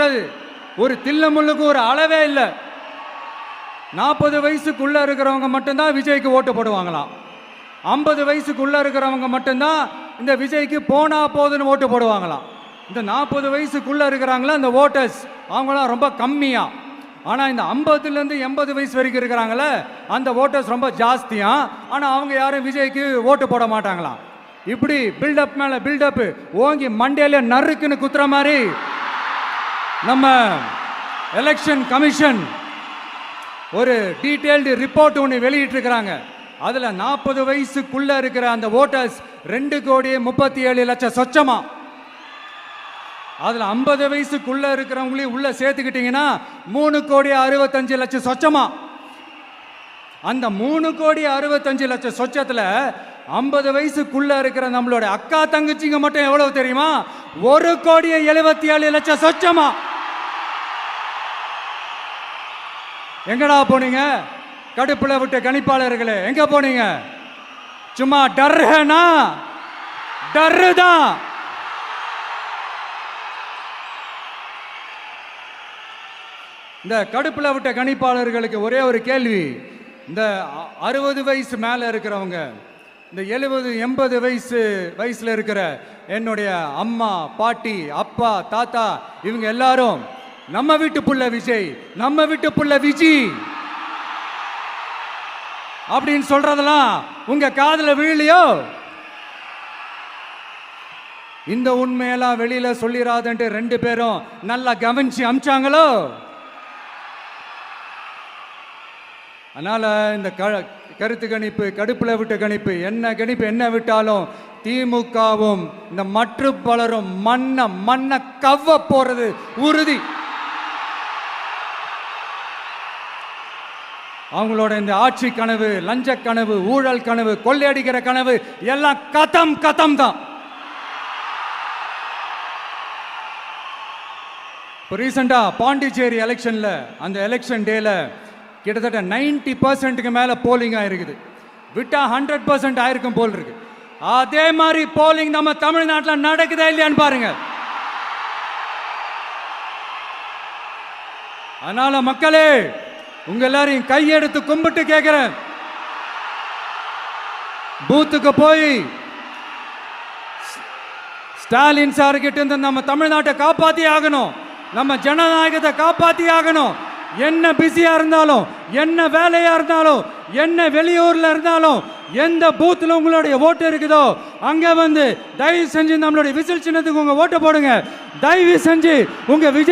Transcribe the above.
சொல்றது ஒரு தில்லமுள்ளுக்கு ஒரு அளவே இல்லை. 40 வயசுக்குள்ள இருக்கிறவங்க மட்டும்தான் விஜய்க்கு ஓட்டு போடுவாங்களாம். 50 வயசுக்குள்ள இருக்கிறவங்க மட்டும்தான் இந்த விஜய்க்கு போனா போதுன்னு ஓட்டு போடுவாங்களாம். இந்த 40 வயசுக்குள்ள இருக்கிறாங்களா இந்த ஓட்டர்ஸ் அவங்களாம் ரொம்ப கம்மியா. ஆனால் இந்த 50லேருந்து 80 வயசு வரைக்கும் இருக்கிறாங்களே அந்த ஓட்டர்ஸ் ரொம்ப ஜாஸ்தியா. ஆனால் அவங்க யாரும் விஜய்க்கு ஓட்டு போட மாட்டாங்களாம். இப்படி பில்டப் மேலே பில்டப் ஓங்கி மண்டையில நறுக்குன்னு குத்துற மாதிரி நம்ம எலெக்ஷன் கமிஷன் ஒரு டீட்டெயில்டு ரிப்போர்ட் ஒன்று வெளியிட்டிருக்கிறாங்க. அதில் 40 வயசுக்குள்ள இருக்கிற அந்த ஓட்டர்ஸ் 2,37,00,000 சொச்சமா. அதில் 50 வயசுக்குள்ள இருக்கிறவங்களையும் உள்ள சேர்த்துக்கிட்டீங்கன்னா 3,65,00,000 சொச்சமா. அந்த 3,65,00,000 சொச்சத்தில் 50 வயசுக்குள்ள இருக்கிற நம்மளோட அக்கா தங்கச்சிங்க மட்டும் எவ்வளவு தெரியுமா? 1,77,00,000 சொச்சமா. எங்கடா போனீங்க கடுப்புல விட்ட கணிப்பாளர்களே? எங்க போனீங்க? சும்மா டர்னா டர்தான். இந்த கடுப்புல விட்ட கணிப்பாளர்களுக்கு ஒரே ஒரு கேள்வி. இந்த 60 வயசு மேல இருக்கிறவங்க, இந்த 70-80 வயசுல இருக்கிற என்னுடைய அம்மா பாட்டி அப்பா தாத்தா இவங்க எல்லாரும் நம்ம வீட்டு புள்ள விஜய், நம்ம வீட்டு புள்ள விஜி அப்படின்னு சொல்றதெல்லாம் உங்க காதுல விழலையோ? இந்த உண்மையெல்லாம் வெளியில சொல்லிராதன்ட்டு 2 பேரும் நல்லா கவனிச்சு அமிச்சாங்களோ? அதனால இந்த கருத்து கணிப்பு, கடுப்புல விட்ட கணிப்பு, என்ன விட்டாலும் திமுகவும் இந்த மற்ற பலரும் மண்ண கவ்வ போறது உறுதி. அவங்களோட இந்த ஆட்சி கனவு, லஞ்ச கனவு, ஊழல் கனவு, கொள்ளையடிக்கிற கனவு எல்லாம் கதம் தான். இப்போ ரீசெண்டா பாண்டிச்சேரி எலெக்ஷன்ல அந்த எலெக்ஷன் டேல கிட்டத்தட்ட 90% மேல போலிங் ஆயிருக்குது. விட்டா 100% ஆயிருக்கும் போல் இருக்கு. அதே மாதிரி போலிங் நம்ம தமிழ்நாட்டில் நடக்குதா இல்லையான்னு பாருங்க. அதனால மக்களே, உங்க எல்லாரையும் கையெடுத்து கும்பிட்டு கேட்கிறேன், பூத்துக்கு போய் ஸ்டாலின் சார் கிட்ட இருந்து நம்ம தமிழ்நாட்டை காப்பாத்தி ஆகணும், நம்ம ஜனநாயகத்தை காப்பாத்தி ஆகணும். என்ன பிஸியா இருந்தாலும், என்ன வேலையா இருந்தாலும், என்ன வெளியூர்ல இருந்தாலும், எந்த பூத்துல உங்களுடைய ஓட்டு இருக்குதோ அங்க வந்து தயவு செஞ்சு நம்மளுடைய விசில் சின்னத்துக்கு உங்க ஓட்டு போடுங்க. தயவு செஞ்சு உங்க விஜய்